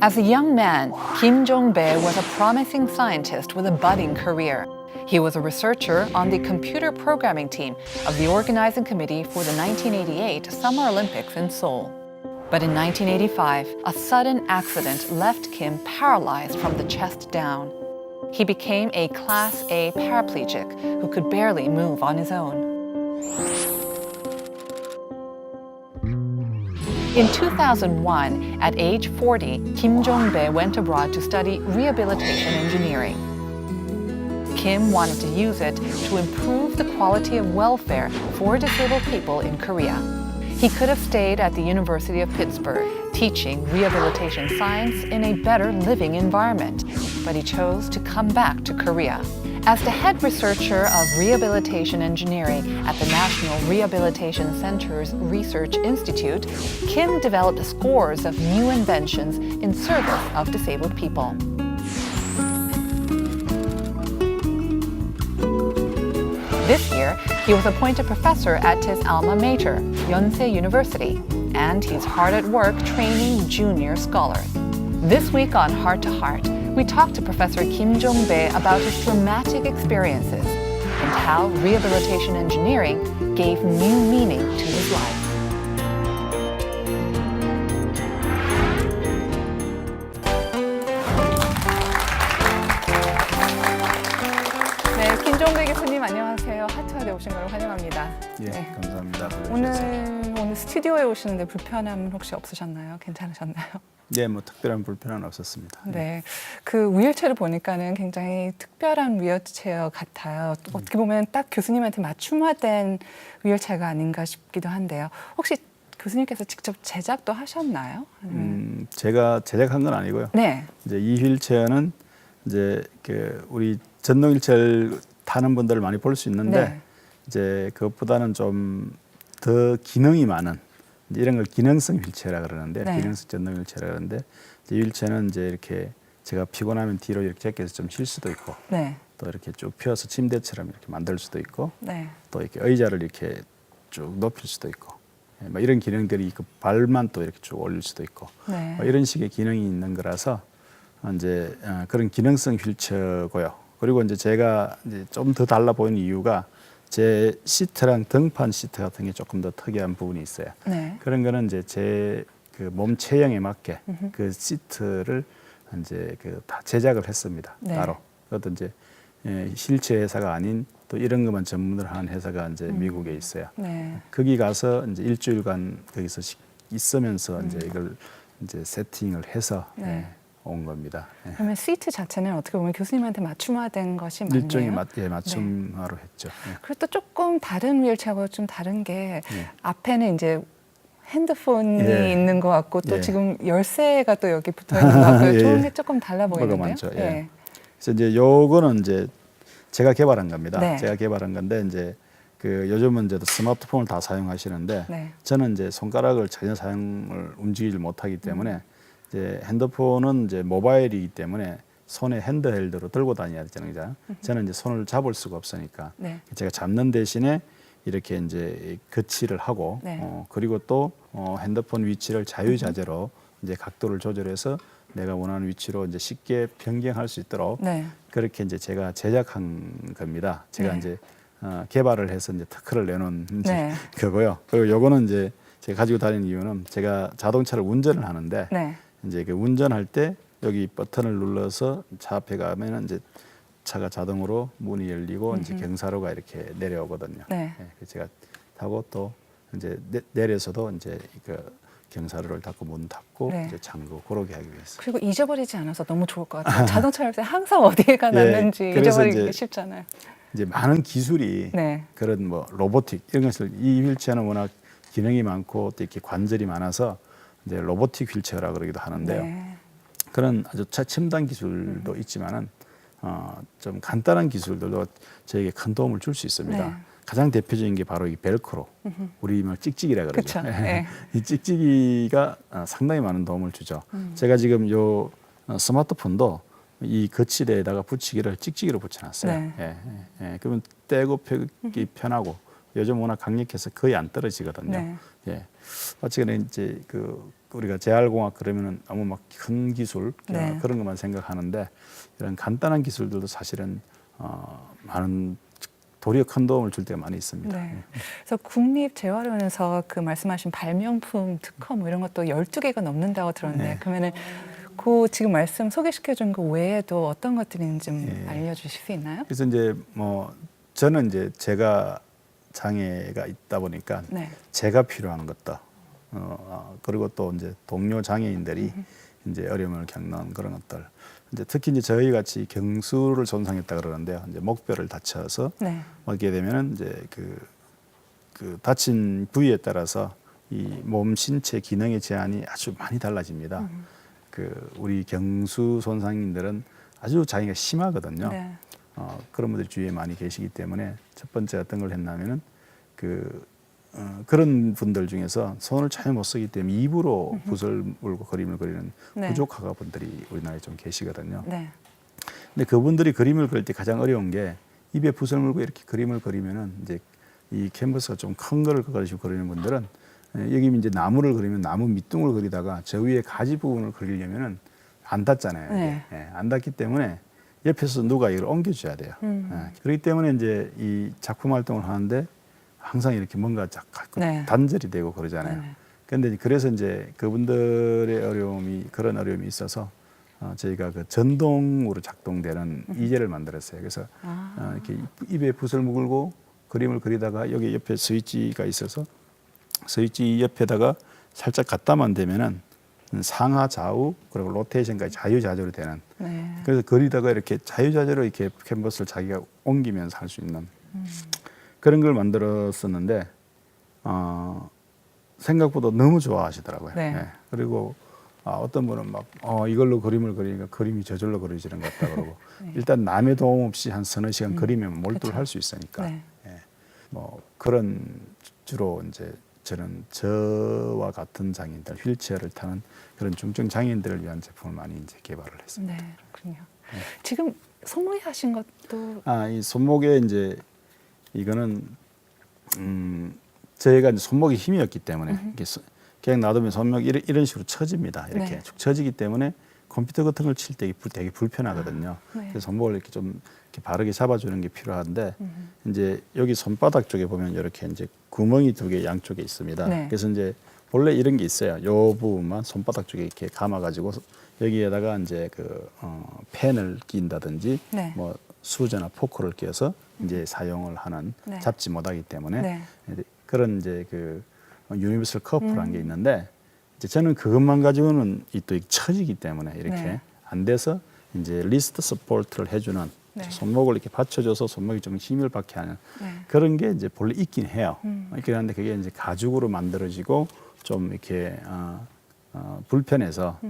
As a young man, Kim Jong-bae was a promising scientist with a budding career. He was a researcher on the computer programming team of the organizing committee for the 1988 Summer Olympics in Seoul. But in 1985, a sudden accident left Kim paralyzed from the chest down. He became a Class A paraplegic who could barely move on his own. In 2001, at age 40, Kim Jong-bae went abroad to study rehabilitation engineering. Kim wanted to use it to improve the quality of welfare for disabled people in Korea. He could have stayed at the University of Pittsburgh, teaching rehabilitation science in a better living environment, but he chose to come back to Korea. As the head researcher of rehabilitation engineering at the National Rehabilitation Center's Research Institute, Kim developed scores of new inventions in service of disabled people. This year, he was appointed professor at his alma mater, Yonsei University, and he's hard at work training junior scholars. This week on Heart to Heart, we talked to Professor Kim Jong-bae about his dramatic experiences and how rehabilitation engineering gave new meaning to his life. 네, 김종배 교수님 안녕하세요. 하트하게 오신 걸 환영합니다. 예, 네. 감사합니다. 오늘 스튜디오에 오시는데 불편함 혹시 없으셨나요? 괜찮으셨나요? 네, 뭐 특별한 불편은 없었습니다. 네, 그 휠체어를 보니까는 굉장히 특별한 휠체어 같아요. 어떻게 보면 딱 교수님한테 맞춤화된 휠체어가 아닌가 싶기도 한데요. 혹시 교수님께서 직접 제작도 하셨나요? 제가 제작한 건 아니고요. 네. 이제 이 휠체어는 이제 우리 전동 휠체어를 타는 분들을 많이 볼 수 있는데 네. 이제 그것보다는 좀 더 기능이 많은 이런 걸 기능성 휠체어라 그러는데 네. 기능성 전동 휠체어라 그러는데 이 휠체어는 이제 이렇게 제가 피곤하면 뒤로 이렇게 제껴서 좀 쉴 수도 있고 네. 또 이렇게 쭉 펴서 침대처럼 이렇게 만들 수도 있고 네. 또 이렇게 의자를 이렇게 쭉 높일 수도 있고 뭐 이런 기능들이 그 발만 또 이렇게 쭉 올릴 수도 있고 네. 뭐 이런 식의 기능이 있는 거라서 이제 그런 기능성 휠체어고요. 그리고 이제 제가 이제 좀 더 달라 보이는 이유가 제 시트랑 등판 시트 같은 게 조금 더 특이한 부분이 있어요. 네. 그런 거는 이제 제 그 몸 체형에 맞게 그 시트를 이제 다 제작을 했습니다. 네. 따로. 그것도 이제 휠체어 회사가 아닌 또 이런 것만 전문을 하는 회사가 이제 미국에 있어요. 네. 거기 가서 이제 일주일간 거기서 있으면서 이제 이걸 이제 세팅을 해서 네. 온 겁니다. 예. 그러면 시트 자체는 어떻게 보면 교수님한테 맞춤화된 것이 맞네요. 일종의 맞춤화로 했죠. 예. 그리고 또 조금 다른 휠체어하고 좀 다른 게 예. 앞에는 이제 핸드폰이 예. 있는 것 같고 또 예. 지금 열쇠가 또 여기 붙어 있는 것 같고요. 예. 좋은 게 조금 달라 뭐가 보이는데요. 많죠. 예. 그래서 이제 요거는 이제 제가 개발한 겁니다. 네. 제가 개발한 건데 이제 요즘은 이제 스마트폰을 다 사용하시는데 네. 저는 이제 손가락을 전혀 사용을 움직이질 못하기 때문에 이제 핸드폰은 이제 모바일이기 때문에 손에 핸드헬드로 들고 다녀야 되잖아요. 저는 이제 손을 잡을 수가 없으니까 네. 제가 잡는 대신에 이렇게 이제 거치를 하고 네. 그리고 또 핸드폰 위치를 자유자재로 이제 각도를 조절해서 내가 원하는 위치로 이제 쉽게 변경할 수 있도록 네. 그렇게 이제 제가 제작한 겁니다. 제가 네. 이제 개발을 해서 이제 특허를 내놓은 네. 거고요. 그리고 요거는 이제 제가 가지고 다니는 이유는 제가 자동차를 운전을 하는데 네. 이제 운전할 때 여기 버튼을 눌러서 차 앞에 가면은 이제 차가 자동으로 문이 열리고 이제 경사로가 이렇게 내려오거든요. 네. 그래서 제가 타고 또 이제 내려서도 이제 경사로를 닫고 문 닫고 네. 이제 잠그고 그러게 하기 위해서. 그리고 잊어버리지 않아서 너무 좋을 것 같아요. 자동차 할 때 항상 어디에가 놨는지 그래서 잊어버리기 이제 쉽잖아요. 이제 많은 기술이 네. 그런 뭐 로보틱 이런 것을 이 휠체어는 워낙 기능이 많고 또 이렇게 관절이 많아서 이제 로보틱 휠체어라 그러기도 하는데요. 네. 그런 아주 첨단 기술도 있지만은 좀 간단한 기술들도 저에게 큰 도움을 줄 수 있습니다. 네. 가장 대표적인 게 바로 이 벨크로, 우리 뭐 찍찍이라 그러죠. 그쵸. 네. 이 찍찍이가 상당히 많은 도움을 주죠. 제가 지금 요 스마트폰도 이 거치대에다가 붙이기를 찍찍이로 붙여놨어요. 네. 그러면 떼고 펴기 편하고 요즘 워낙 강력해서 거의 안 떨어지거든요. 네. 마치 그냥 이제 우리가 재활공학 그러면은 너무 막 큰 기술 네. 그런 것만 생각하는데 이런 간단한 기술들도 사실은 많은 도리어 큰 도움을 줄 때가 많이 있습니다. 네. 그래서 국립재활원에서 그 말씀하신 발명품 특허 뭐 이런 것도 12개가 넘는다고 들었는데 네. 그러면은 그 지금 말씀 소개시켜 준 그 외에도 어떤 것들이 있는지 좀 예. 알려주실 수 있나요? 그래서 이제 뭐 저는 이제 제가 장애가 있다 보니까 네. 제가 필요한 것도 그리고 또 이제 동료 장애인들이 이제 어려움을 겪는 그런 것들 이제 특히 이제 저희 같이 경수를 손상했다 그러는데요. 이제 목뼈를 다쳐서 네. 오게 되면은 이제 그 다친 부위에 따라서 이 몸 신체 기능의 제한이 아주 많이 달라집니다. 그 우리 경수 손상인들은 아주 장애가 심하거든요. 네. 그런 분들이 주위에 많이 계시기 때문에 첫 번째 어떤 걸 했냐면은 그런 분들 중에서 손을 전혀 못 쓰기 때문에 입으로 붓을 물고 그림을 그리는 네. 부족화가 분들이 우리나라에 좀 계시거든요. 네. 근데 그분들이 그림을 그릴 때 가장 어려운 게 입에 붓을 물고 이렇게 그림을 그리면은 이제 이 캔버스가 좀 큰 거를 그리시고 그리는 분들은 여기 이제 나무를 그리면 나무 밑둥을 그리다가 저 위에 가지 부분을 그리려면은 안 닿잖아요. 네. 예, 안 닿기 때문에 옆에서 누가 이걸 옮겨줘야 돼요. 그렇기 때문에 이제 이 작품 활동을 하는데 항상 이렇게 뭔가 네. 단절이 되고 그러잖아요. 네. 그런데 그래서 이제 그분들의 어려움이 그런 어려움이 있어서 저희가 그 전동으로 작동되는 이제를 만들었어요. 그래서 이렇게 입에 붓을 물고 그림을 그리다가 여기 옆에 스위치가 있어서 스위치 옆에다가 살짝 갖다만 대면은 상하 좌우 그리고 로테이션까지 자유자재로 되는 네. 그래서 그리다가 이렇게 자유자재로 이렇게 캔버스를 자기가 옮기면서 할 수 있는 그런 걸 만들었었는데 생각보다 너무 좋아하시더라고요. 네. 예. 그리고 어떤 분은 막 이걸로 그림을 그리니까 그림이 저절로 그려지는 것 같다 그러고 네. 일단 남의 도움 없이 한 서너 시간 그리면 몰두를 할 수 있으니까 네. 예. 뭐 그런 주로 이제 저는 저와 같은 장애인들 휠체어를 타는 그런 중증 장애인들을 위한 제품을 많이 이제 개발을 했습니다. 네. 그렇군요. 지금 손목에 하신 것도 이 손목에 이제 이거는 저희가 이제 손목이 힘이었기 때문에 이렇게 그냥 놔두면 손목이 이런 식으로 처집니다. 이렇게 네. 축 처지기 때문에 컴퓨터 같은 걸 칠 때 되게 불편하거든요. 네. 그래서 손목을 이렇게 좀 이렇게 바르게 잡아주는 게 필요한데 이제 여기 손바닥 쪽에 보면 이렇게 이제 구멍이 2개 양쪽에 있습니다. 네. 그래서 이제 본래 이런 게 있어요. 요 부분만 손바닥 쪽에 이렇게 감아가지고 여기에다가 이제 펜을 끼인다든지 네. 뭐 수저나 포크를 끼워서 이제 사용을 하는 네. 잡지 못하기 때문에 네. 그런 이제 그 유니버설 커프라는 게 있는데 이제 저는 그것만 가지고는 또 처지기 때문에 이렇게 네. 안 돼서 이제 리스트 서포트를 해주는 네. 손목을 이렇게 받쳐줘서 손목이 좀 힘을 받게 하는 네. 그런 게 이제 본래 있긴 해요. 있긴 한데 그게 이제 가죽으로 만들어지고 좀 이렇게 불편해서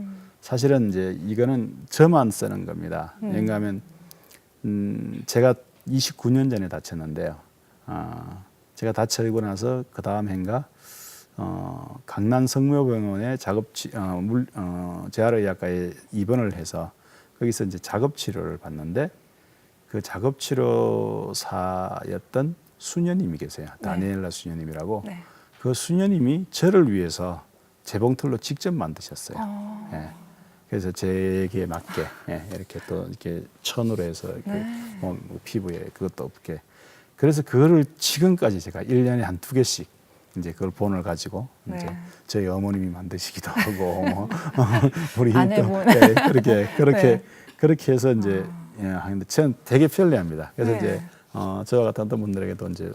사실은 이제 이거는 저만 쓰는 겁니다. 왜냐하면 제가 29년 전에 다쳤는데요. 제가 다치고 나서 그 다음 해인가 강남 성묘병원에 재활의학과에 입원을 해서 거기서 이제 작업 치료를 받는데 그 작업 치료사였던 수녀님이 계세요. 다니엘라 수녀님이라고. 네. 그 수녀님이 저를 위해서 재봉틀로 직접 만드셨어요. 예. 그래서 제게 맞게 이렇게 또 이렇게 천으로 해서 이렇게 네. 피부에 그것도 없게. 그래서 그거를 지금까지 제가 1년에 한 2개씩 이제 그걸 본을 가지고 네. 이제 저희 어머님이 만드시기도 하고 뭐 우리 아내분. 또 그렇게 네. 그렇게 해서 이제 하는데 저는 되게 편리합니다. 그래서 네. 이제 저와 같은 어떤 분들에게도 이제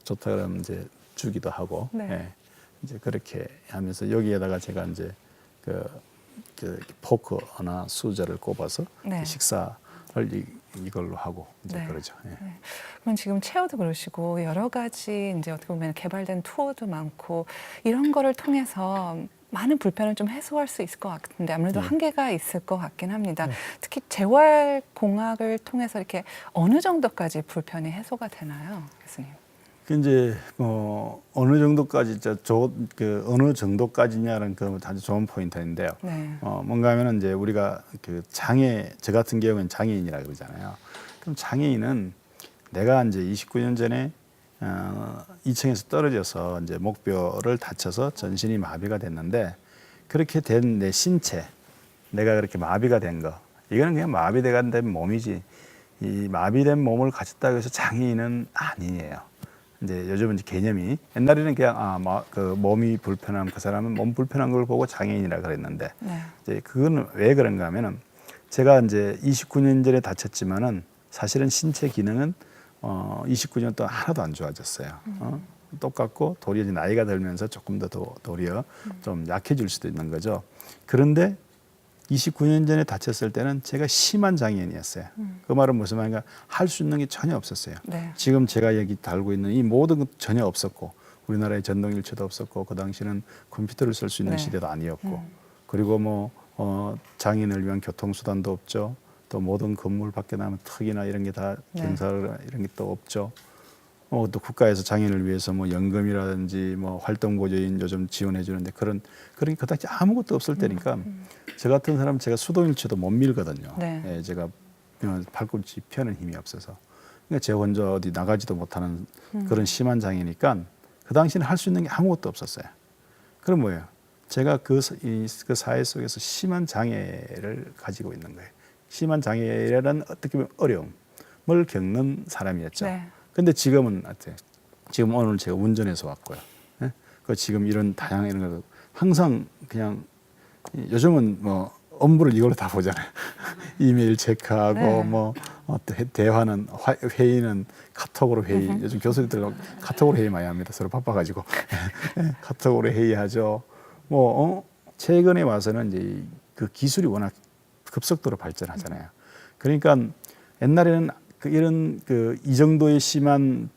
좋다 그러면 이제 주기도 하고 네. 이제 그렇게 하면서 여기에다가 제가 이제 그 포크나 수저를 꼽아서 네. 식사를 이걸로 하고 이제 네. 그러죠. 예. 네. 그럼 지금 체어도 그러시고 여러 가지 이제 어떻게 보면 개발된 투어도 많고 이런 거를 통해서 많은 불편을 좀 해소할 수 있을 것 같은데 아무래도 한계가 있을 것 같긴 합니다. 특히 재활공학을 통해서 이렇게 어느 정도까지 불편이 해소가 되나요, 교수님? 이제 어느 정도까지 어느 정도까지냐는 그 아주 좋은 포인트인데요. 네. 뭔가 하면은 이제 우리가 저 같은 경우는 장애인이라 그러잖아요. 그럼 장애인은 내가 이제 29년 전에 2층에서 떨어져서 이제 목뼈를 다쳐서 전신이 마비가 됐는데 그렇게 된 내 신체, 내가 그렇게 마비가 된 거, 이거는 그냥 마비가 된 몸이지, 이 마비된 몸을 가졌다고 해서 장애인은 아니에요. 이제 요즘은 이제 개념이, 옛날에는 그냥 그 몸이 불편한 그 사람은 몸 불편한 걸 보고 장애인이라 그랬는데, 네. 이제 그거는 왜 그런가 하면은 제가 이제 29년 전에 다쳤지만은 사실은 신체 기능은 29년 동안 하나도 안 좋아졌어요. 똑같고 도리어 이제 나이가 들면서 조금 더 도리어 좀 약해질 수도 있는 거죠. 그런데 29년 전에 다쳤을 때는 제가 심한 장애인이었어요. 그 말은 무슨 말인가, 할 수 있는 게 전혀 없었어요. 네. 지금 제가 여기 달고 있는 이 모든 것 전혀 없었고, 우리나라에 전동일체도 없었고, 그 당시는 컴퓨터를 쓸 수 있는 네. 시대도 아니었고, 그리고 뭐 장애인을 위한 교통수단도 없죠. 또 모든 건물 밖에 나면 특이나 이런 게 다 네. 경사를 이런 게 또 없죠. 또 국가에서 장애인을 위해서 뭐 연금이라든지 뭐 활동보조인 요즘 지원해 주는데 그런 게 그다지 아무것도 없을 때니까 저 같은 사람은 제가 수동일체도 못 밀거든요. 네. 예, 제가 팔꿈치 펴는 힘이 없어서, 그러니까 제 혼자 어디 나가지도 못하는 그런 심한 장애니까 그 당시에는 할 수 있는 게 아무것도 없었어요. 그럼 뭐예요? 제가 그 사회 속에서 심한 장애를 가지고 있는 거예요. 심한 장애라는 어떻게 보면 어려움을 겪는 사람이었죠. 네. 근데 지금은 어때요? 지금 오늘 제가 운전해서 왔고요. 예? 그 지금 이런 다양한 이런 거 항상 그냥 요즘은 뭐 업무를 이걸로 다 보잖아요. 이메일 체크하고 네. 뭐 대화는 회의는 카톡으로 회의. 요즘 교수님들 카톡으로 회의 많이 합니다. 서로 바빠가지고 카톡으로 회의하죠. 최근에 와서는 이제 그 기술이 워낙 급속도로 발전하잖아요. 그러니까 옛날에는 이런 이 정도의 심한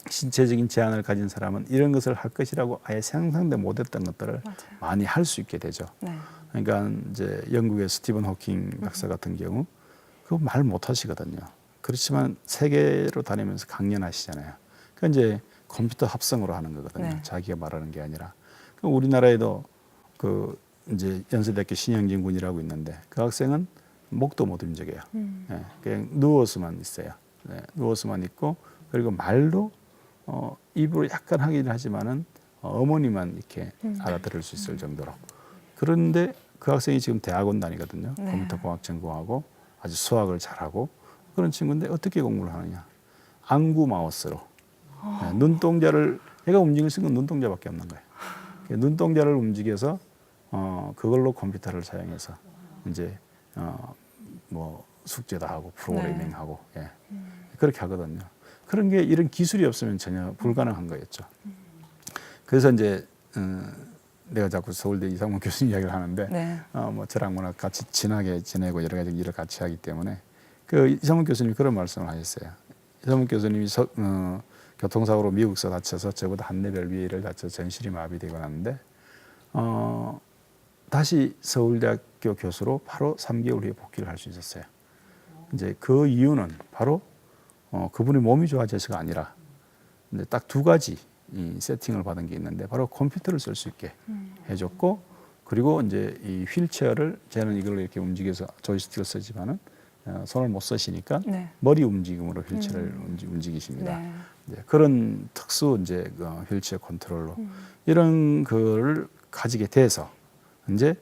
신체적인 제한을 가진 사람은 이런 것을 할 것이라고 아예 상상도 못했던 것들을 맞아요. 많이 할 수 있게 되죠. 네. 그러니까 이제 영국의 스티븐 호킹 박사 같은 경우 그거 말 못하시거든요. 그렇지만 세계로 다니면서 강연하시잖아요. 그 이제 컴퓨터 합성으로 하는 거거든요. 네. 자기가 말하는 게 아니라. 그럼 우리나라에도 그 이제 연세대학교 신영진 군이라고 있는데 그 학생은 목도 못 움직여요. 예, 그냥 누워서만 있어요. 네, 누워서만 있고, 그리고 말도 입으로 약간 하긴 하지만은 어머니만 이렇게 알아들을 수 있을 정도로. 그런데 그 학생이 지금 대학원 다니거든요. 네. 컴퓨터공학 전공하고 아주 수학을 잘하고 그런 친구인데 어떻게 공부를 하느냐? 안구 마우스로 네, 눈동자를, 얘가 움직일 수 있는 건 눈동자밖에 없는 거예요. 눈동자를 움직여서 그걸로 컴퓨터를 사용해서 이제 뭐 숙제도 하고 프로그래밍하고 예. 그렇게 하거든요. 그런 게 이런 기술이 없으면 전혀 불가능한 거였죠. 그래서 이제 내가 자꾸 서울대 이상문 교수님 이야기를 하는데 네. 뭐 저랑 워낙 같이 친하게 지내고 여러 가지 일을 같이 하기 때문에 그 이상문 교수님이 그런 말씀을 하셨어요. 이상문 교수님이 교통사고로 미국서 다쳐서 저보다 한 레벨 위에 일을 다쳐서 전신이 마비되고 났는데 다시 서울대학교 교수로 바로 3개월 후에 복귀를 할 수 있었어요. 이제 그 이유는 바로 그분의 몸이 좋아져서가 아니라 딱 두 가지 이 세팅을 받은 게 있는데 바로 컴퓨터를 쓸 수 있게 해줬고, 그리고 이제 이 휠체어를, 저는 이걸 이렇게 움직여서 조이스틱을 쓰지만은 손을 못 쓰시니까 네. 머리 움직임으로 휠체어를 움직이십니다. 네. 이제 그런 특수 이제 휠체어 컨트롤러 이런 거를 가지게 돼서 이제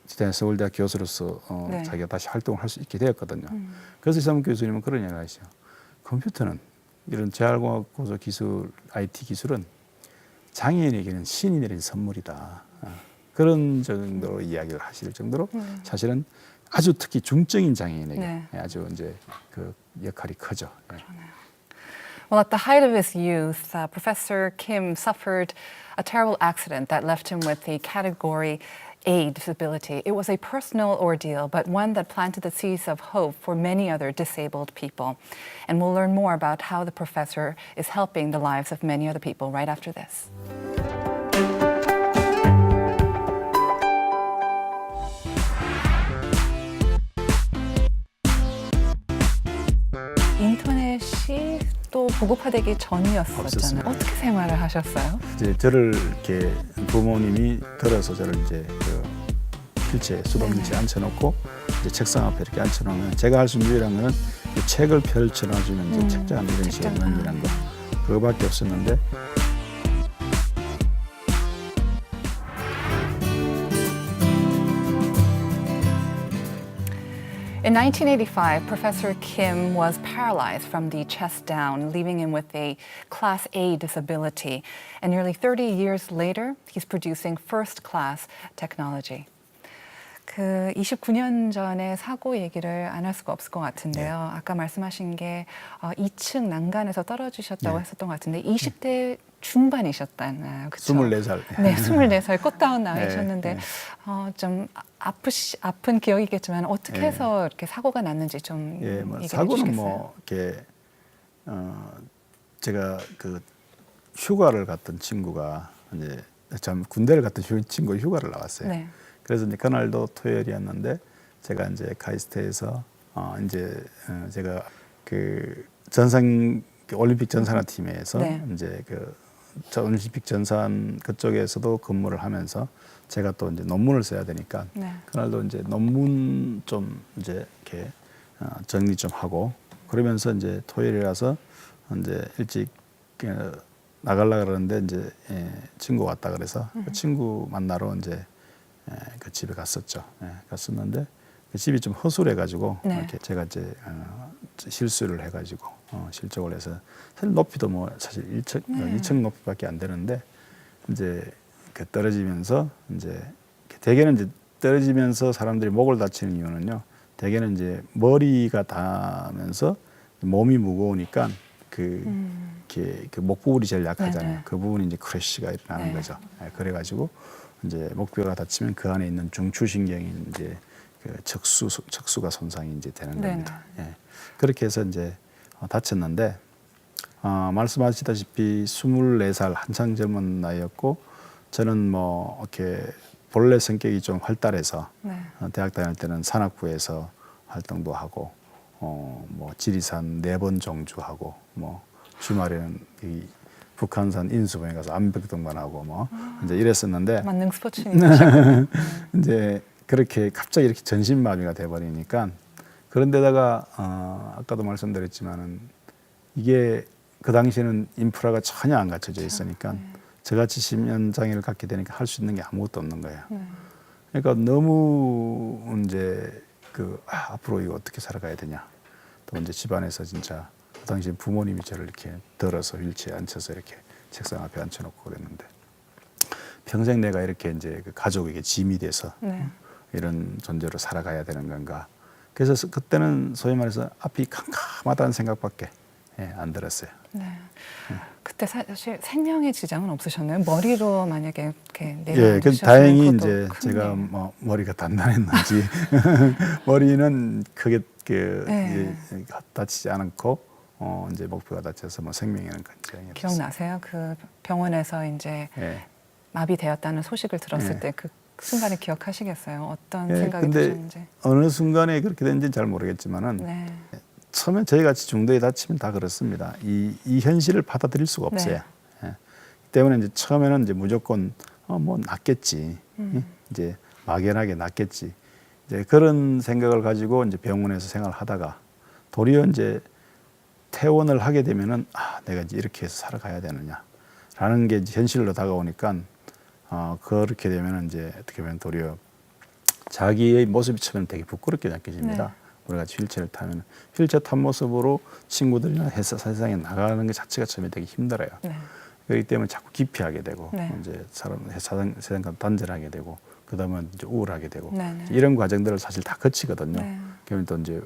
서울대학 교수로서 네. 자기가 다시 활동을 할 수 있게 되었거든요. 그래서 이상문 교수님은 그런 얘기를 하시죠. 컴퓨터는 이런 재활공학 고소 기술, IT 기술은 장애인에게는 신이 내린 선물이다. 그런 정도로 이야기를 하실 정도로 사실은 아주 특히 중증인 장애인에게 네. 아주 이제 그 역할이 크죠. 예. Well, at the height of his youth, Professor Kim suffered a terrible accident that left him with a Category A disability. It was a personal ordeal, but one that planted the seeds of hope for many other disabled people. And we'll learn more about how the professor is helping the lives of many other people right after this. 인터넷이 또 보급화되기 전이었었잖아요. 없었습니다. 어떻게 생활을 하셨어요? 이제 저를 이렇게 부모님이 들어서 저를 이제 그 휠체어, 수동휠체에 앉혀놓고 이제 책상 앞에 이렇게 앉혀놓으면 제가 할 수 있는 유일한 거는 이 책을 펼쳐놔주면 이제 책장 이런 식으로 넘기는 거, 그거밖에 없었는데. In 1985, Professor Kim was paralyzed from the chest down, leaving him with a Class A disability. And nearly 30 years later, he's producing first-class technology. 그 29년 전의 사고 얘기를 안 할 수가 없을 것 같은데요. 아까 말씀하신 게 2층 난간에서 떨어지셨다고 했었던 것 같은데 20대 중반이셨다나요? 그렇죠? 24살. 네, 24살 꽃다운 나이셨는데 좀 아픈 기억이겠지만 어떻게 해서 이렇게 사고가 났는지 좀 뭐 얘기해 사고는 주시겠어요? 뭐 이렇게 제가 그 휴가를 갔던 친구가 이제 참 군대를 갔던 친구 휴가를 나왔어요. 네. 그래서 이제 그날도 토요일이었는데 제가 이제 카이스트에서 이제 제가 그 올림픽 전산화 팀에서 네. 이제 그 올림픽 전산 그쪽에서도 근무를 하면서 제가 또 이제 논문을 써야 되니까 네. 그날도 이제 논문 좀 이제 이렇게 정리 좀 하고 그러면서 이제 토요일이라서 이제 일찍 나가려고 그러는데 이제 친구가 왔다 그래서 그 친구 만나러 이제 그 집에 갔었죠. 갔었는데 그 집이 좀 허술해가지고 네. 이렇게 제가 이제 실수를 해가지고 실족을 해서 사실 높이도 뭐 사실 2층 높이밖에 안 되는데 이제 그 떨어지면서 이제 대개는 이제 떨어지면서 사람들이 목을 다치는 이유는요. 대개는 이제 머리가 닿으면서 몸이 무거우니까 이렇게 그 목 부분이 제일 약하잖아요. 네네. 그 부분이 이제 크래쉬가 일어나는 네. 거죠. 그래가지고 이제 목뼈가 다치면 그 안에 있는 중추신경이 이제 그 척수가 손상이 이제 되는 겁니다. 그렇게 해서 이제 다쳤는데 말씀하시다시피 24살 한창 젊은 나이였고 저는 뭐 이렇게 본래 성격이 좀 활달해서 대학 다닐 때는 산악부에서 활동도 하고 뭐 지리산 4번 정주하고 뭐 주말에는 이 북한산 인수봉에 가서 암벽등반하고 뭐 이제 이랬었는데 만능 스포츠인이시고 이제 그렇게 갑자기 이렇게 전신마비가 돼버리니까 그런데다가 아까도 말씀드렸지만은 이게 그 당시에는 인프라가 전혀 안 갖춰져 있으니까 저같이 심연장애를 갖게 되니까 할 수 있는 게 아무것도 없는 거예요. 그러니까 너무 이제 앞으로 이거 어떻게 살아가야 되냐. 또 이제 집안에서 진짜 그 당시 부모님이 저를 이렇게 들어서 휠체어에 앉혀서 이렇게 책상 앞에 앉혀놓고 그랬는데 평생 내가 이렇게 이제 그 가족에게 짐이 돼서 이런 존재로 살아가야 되는 건가. 그래서 그때는 소위 말해서 앞이 캄캄하다는 생각밖에 안 들었어요. 그때 사실 생명의 지장은 없으셨나요? 머리로 만약에 이렇게 그 다행히 이제 제가 뭐 머리가 단단했는지 머리는 크게 다치지 않고 이제 목표가 다쳐서 뭐 생명에는 걱정이 없었어요. 기억나세요? 그 병원에서 이제 마비되었다는 소식을 들었을 때 그 순간에 기억하시겠어요? 어떤 생각이 드셨는지? 어느 순간에 그렇게 됐는지는 잘 모르겠지만은 처음에 저희 같이 중도에 다치면 다 그렇습니다. 이 현실을 받아들일 수가 없어요. 때문에 이제 처음에는 이제 무조건 뭐 낫겠지, 이제 막연하게 낫겠지, 이제 그런 생각을 가지고 이제 병원에서 생활하다가 도리어 이제 퇴원을 하게 되면은 내가 이제 이렇게 해서 살아가야 되느냐라는 게 이제 현실로 다가오니까 그렇게 되면은 이제 어떻게 보면 도리어 자기의 모습이 처음에는 되게 부끄럽게 느껴집니다. 우리 같이 휠체어를 타면 휠체어 탄 모습으로 친구들이나 회사 세상에 나가는 것 자체가 처음에 되게 힘들어요. 그렇기 때문에 자꾸 기피하게 되고 이제 세상과 단절하게 되고 그다음에 이제 우울하게 되고 이런 과정들을 사실 다 거치거든요. 그러면 또 이제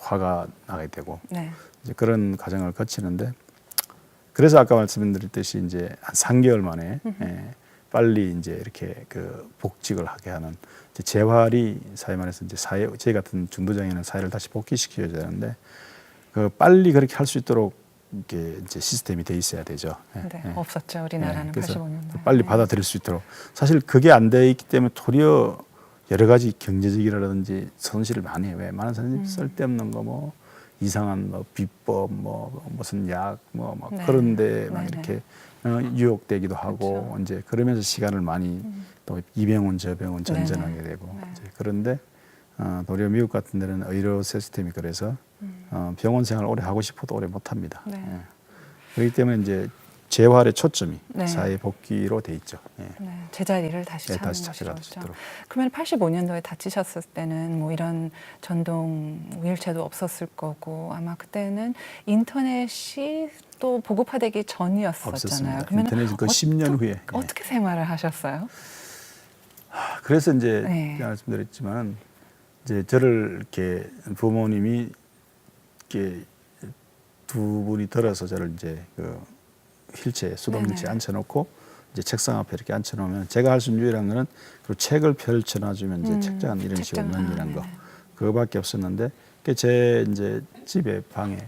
화가 나게 되고 이제 그런 과정을 거치는데 그래서 아까 말씀드렸듯이 이제 한 3개월 만에 빨리 이제 이렇게 그 복직을 하게 하는 재활이 사회 말해서 이제 저희 같은 중도장애는 사회를 다시 복귀시켜야 되는데 그 빨리 그렇게 할 수 있도록 이렇게 이제 시스템이 돼 있어야 되죠. 없었죠 우리나라는 85년도에. 빨리 받아들일 수 있도록 사실 그게 안 돼 있기 때문에 도리어 여러 가지 경제적이라든지 손실을 많이 해요. 왜 많은 사람들이 쓸데없는 거 뭐 이상한 뭐 비법 뭐 무슨 약 뭐 그런데 막 이렇게 유혹되기도 하고 그렇죠. 이제 그러면서 시간을 많이 또 이 병원 저 병원 전전하게 되고 이제 그런데 도리어 미국 같은 데는 의료 시스템이 그래서 병원 생활 오래 하고 싶어도 오래 못 합니다. 그렇기 때문에 이제 재활의 초점이 네. 사회 복귀로 돼 있죠. 예. 네, 제자리를 다시 네, 찾는 다시 찾아갈 수 것이죠. 있도록. 그러면 85년도에 다치셨을 때는 뭐 이런 전동 휠체어도 없었을 거고 아마 그때는 인터넷이 또 보급화되기 전이었었잖아요. 없었습니다. 그러면 인터넷은 그 10년 후에. 예. 어떻게 생활을 하셨어요? 그래서 이제 네. 말씀드렸지만 이제 저를 이렇게 부모님이 이렇게 두 분이 들어서 저를 이제 그 휠체어 수동 네네. 휠체어에 앉혀놓고 이제 책상 앞에 이렇게 앉혀놓으면 제가 할 수 있는 유일한 거는 그 책을 펼쳐놔주면 이제 책장 이런 식으로 넘기는 거 네네. 그거밖에 없었는데 제 이제 집에 방에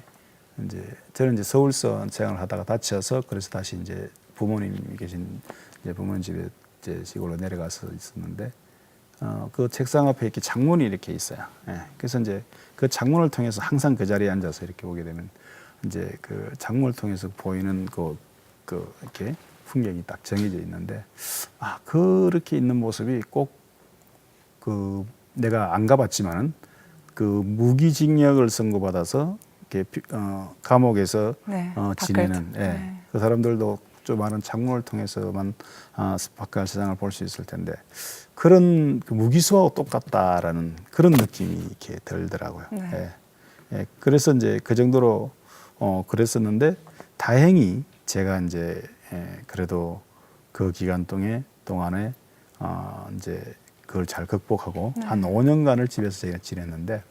이제 저는 이제 서울서 생활을 하다가 다쳐서 그래서 다시 이제 부모님이 계신 이제 부모님 집에 이제 시골로 내려가서 있었는데 그 책상 앞에 이렇게 창문이 이렇게 있어요. 예. 그래서 이제 그 창문을 통해서 항상 그 자리에 앉아서 이렇게 보게 되면 이제 그 창문을 통해서 보이는 그 이렇게 풍경이 딱 정해져 있는데 그렇게 있는 모습이 꼭 그 내가 안 가봤지만은 그 무기징역을 선고받아서 이렇게 감옥에서 네, 지내는 네. 그 사람들도 좀 많은 창문을 통해서만 바깥 세상을 볼 수 있을 텐데 그런 그 무기수하고 똑같다라는 그런 느낌이 이렇게 들더라고요. 네. 예, 그래서 이제 그 정도로 그랬었는데 다행히 제가 이제 그래도 그 기간 동안에 이제 그걸 잘 극복하고 네. 한 5년간을 집에서 제가 지냈는데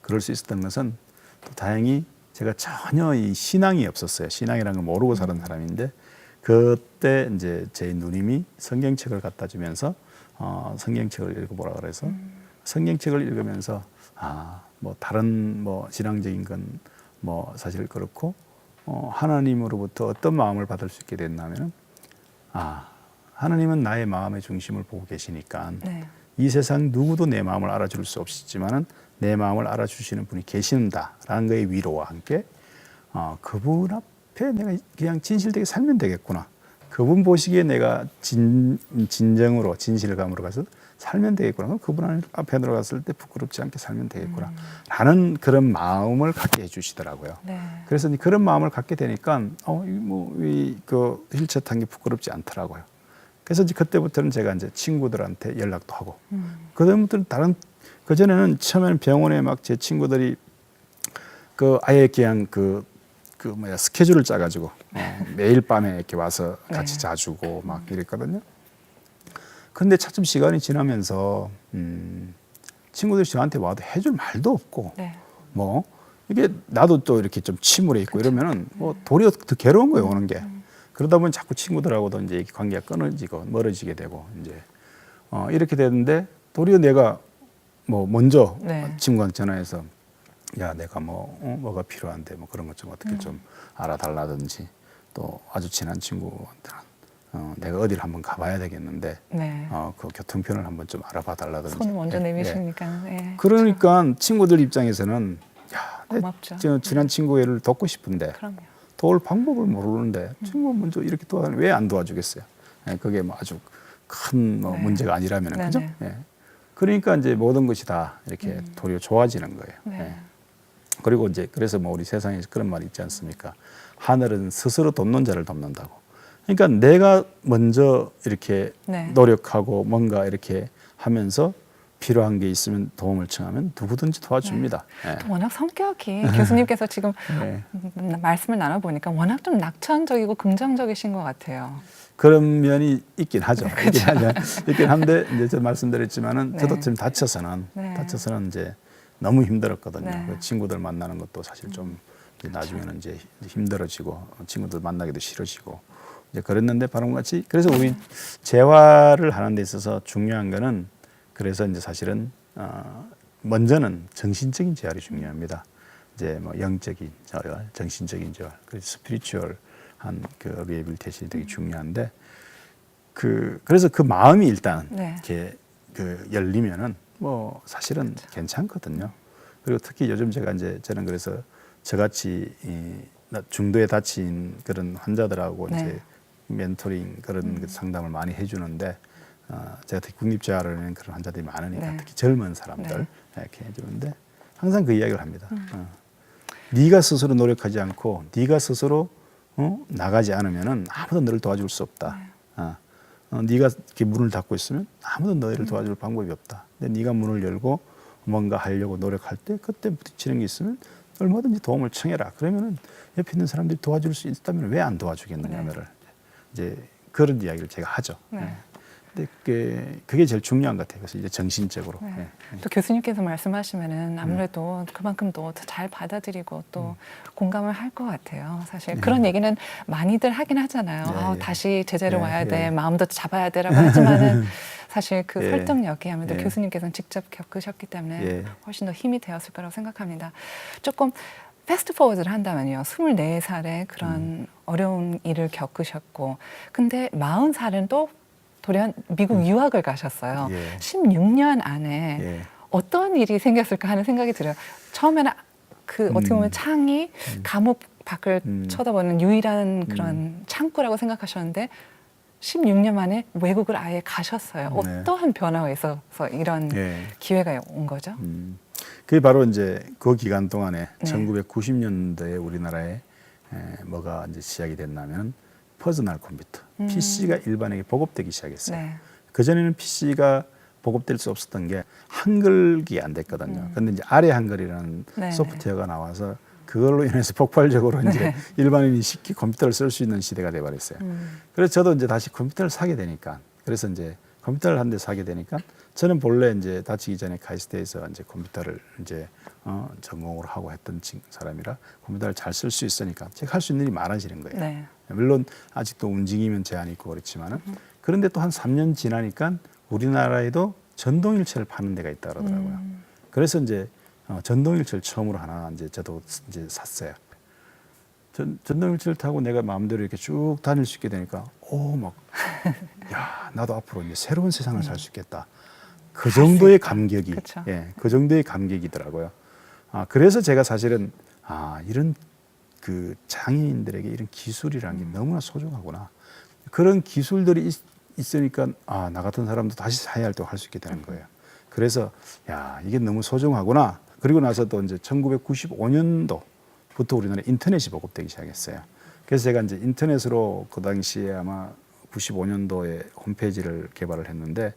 그럴 수 있었던 것은 또 다행히 제가 전혀 이 신앙이 없었어요. 신앙이라는 걸 모르고 살은 사람인데 그때 이제 제 누님이 성경책을 갖다 주면서 성경책을 읽어보라 그래서 성경책을 읽으면서 뭐 다른 뭐 신앙적인 건 뭐 사실 그렇고 하나님으로부터 어떤 마음을 받을 수 있게 됐냐면은 하나님은 나의 마음의 중심을 보고 계시니까 네. 이 세상 누구도 내 마음을 알아줄 수 없지만은 내 마음을 알아주시는 분이 계신다라는 거의 위로와 함께 그분 앞에 내가 그냥 진실되게 살면 되겠구나. 그분 보시기에 내가 진정으로 진실감으로 가서 살면 되겠구나. 그럼 그분 앞에 들어갔을 때 부끄럽지 않게 살면 되겠구나. 라는 그런 마음을 갖게 해주시더라고요. 네. 그래서 이제 그런 마음을 갖게 되니까 그 휠체어 탄 게 부끄럽지 않더라고요. 그래서 이제 그때부터는 제가 이제 친구들한테 연락도 하고 그다음부터는 그 전에는 처음에는 병원에 막 제 친구들이 아예 그냥 스케줄을 짜가지고 매일 밤에 이렇게 와서 같이 네. 자주고 막 이랬거든요. 근데 차츰 시간이 지나면서 친구들이 저한테 와도 해줄 말도 없고 네. 뭐 이게 나도 또 이렇게 좀 침울해 있고 이러면은 뭐 도리어 더 괴로운 거예요 오는 게. 그러다 보니 자꾸 친구들하고도 이제 관계가 끊어지고 멀어지게 되고 이제 이렇게 되는데 도리어 내가 뭐 먼저 네. 친구한테 전화해서 야 내가 뭐가 필요한데 뭐 그런 것 좀 어떻게 좀 알아달라든지 또 아주 친한 친구한테는 내가 어디를 한번 가봐야 되겠는데 네. 그 교통편을 한번 좀 알아봐 달라든지 손을 먼저 예, 내미시니까. 네. 그러니까 친구들 입장에서는 내 고맙죠. 친한 친구를 돕고 싶은데 그럼요. 도울 방법을 모르는데 친구 먼저 이렇게 도와주면 왜 안 도와주겠어요? 예, 그게 뭐 아주 큰 네. 문제가 아니라면 네네. 그죠? 예. 그러니까 이제 모든 것이 다 이렇게 도리어 좋아지는 거예요. 네. 예. 그리고 이제 그래서 뭐 우리 세상에 그런 말이 있지 않습니까? 하늘은 스스로 돕는 자를 돕는다고. 그러니까 내가 먼저 이렇게 네. 노력하고 뭔가 이렇게 하면서 필요한 게 있으면 도움을 청하면 누구든지 도와줍니다. 예. 또 워낙 성격이 교수님께서 지금 예. 말씀을 나눠보니까 워낙 좀 낙천적이고 긍정적이신 것 같아요. 그런 면이 있긴 하죠. 그렇죠. 있긴 한데 이제 저 말씀드렸지만은 네. 저도 지금 다쳐서는 이제 너무 힘들었거든요. 네. 그 친구들 만나는 것도 사실 좀 이제 나중에는 이제 힘들어지고 친구들 만나기도 싫어지고 이제 그랬는데 바로 같이 그래서 우리 재활을 하는 데 있어서 중요한 거는 그래서 이제 사실은 먼저는 정신적인 재활이 중요합니다. 이제 뭐 영적인 재활, 정신적인 재활, 그래서 스피리추얼한 그 리해빌리테이션이 되게 중요한데 그래서 그 마음이 일단 네. 이렇게 열리면은 뭐 사실은 괜찮거든요. 그리고 특히 요즘 제가 이제 저는 그래서 저같이 중도에 다친 그런 환자들하고 네. 이제 멘토링 그런 상담을 많이 해주는데 제가 특히 국립재활을 하는 그런 환자들이 많으니까 네. 특히 젊은 사람들 네. 이렇게 해주는데 항상 그 이야기를 합니다. 네가 스스로 노력하지 않고 네가 스스로 나가지 않으면은 아무도 너를 도와줄 수 없다. 네가 이렇게 문을 닫고 있으면 아무도 너희를 도와줄 방법이 없다. 근데 네가 문을 열고 뭔가 하려고 노력할 때 그때 부딪히는 게 있으면 얼마든지 도움을 청해라. 그러면은 옆에 있는 사람들이 도와줄 수 있다면 왜 안 도와주겠느냐, 너를. 이제 그런 이야기를 제가 하죠. 근데 그게 제일 중요한 것 같아요. 그래서 이제 정신적으로. 또 교수님께서 말씀하시면은 아무래도 그만큼 또 잘 받아들이고 또 공감을 할 것 같아요. 사실 그런 얘기는 많이들 하긴 하잖아요. 다시 제자로 와야 돼, 마음도 잡아야 돼라고 하지만은 사실 그 설득력이 아무래도 교수님께서는 직접 겪으셨기 때문에 훨씬 더 힘이 되었을 거라고 생각합니다. 조금 패스트 포워드를 한다면요. 24살에 그런 어려운 일을 겪으셨고 근데 40살은 또 돌연 미국 유학을 가셨어요. 16년 안에 어떤 일이 생겼을까 하는 생각이 들어요. 처음에는 그 어떻게 보면 창이 감옥 밖을 쳐다보는 유일한 그런 창구라고 생각하셨는데 16년 만에 외국을 아예 가셨어요. 어떠한 변화가 있어서 이런 기회가 온 거죠? 그게 바로 이제 그 기간 동안에 1990년대에 우리나라에 뭐가 이제 시작이 됐냐면 퍼스널 컴퓨터, PC가 일반에게 보급되기 시작했어요. 그전에는 PC가 보급될 수 없었던 게 한글이 안 됐거든요. 근데 이제 아래 한글이라는 소프트웨어가 나와서 그걸로 인해서 폭발적으로 이제 일반인이 쉽게 컴퓨터를 쓸 수 있는 시대가 돼 버렸어요. 그래서 저도 이제 다시 컴퓨터를 사게 되니까 그래서 이제 컴퓨터를 한 대 사게 되니까 저는 본래 이제 다치기 전에 카이스트에서 이제 컴퓨터를 이제 전공으로 하고 했던 사람이라 컴퓨터를 잘 쓸 수 있으니까 제가 할 수 있는 일이 많아지는 거예요. 물론 아직도 움직이면 제한이 있고 그렇지만은 그런데 또 한 3년 지나니까 우리나라에도 전동일체를 파는 데가 있다 그러더라고요. 그래서 이제 전동일체를 처음으로 하나 이제 저도 이제 샀어요. 전동일체를 타고 내가 마음대로 이렇게 쭉 다닐 수 있게 되니까 막 야, 나도 앞으로 이제 새로운 세상을 살 수 있겠다. 그 정도의 감격이, 그 정도의 감격이더라고요. 그래서 제가 사실은 이런 그 장애인들에게 이런 기술이라는 게 너무나 소중하구나. 그런 기술들이 있으니까 나 같은 사람도 다시 사회활동을 할 수 있게 되는 거예요. 그래서 야, 이게 너무 소중하구나. 그리고 나서 또 이제 1995년도부터 우리나라에 인터넷이 보급되기 시작했어요. 그래서 제가 이제 인터넷으로 그 당시에 아마 95년도에 홈페이지를 개발을 했는데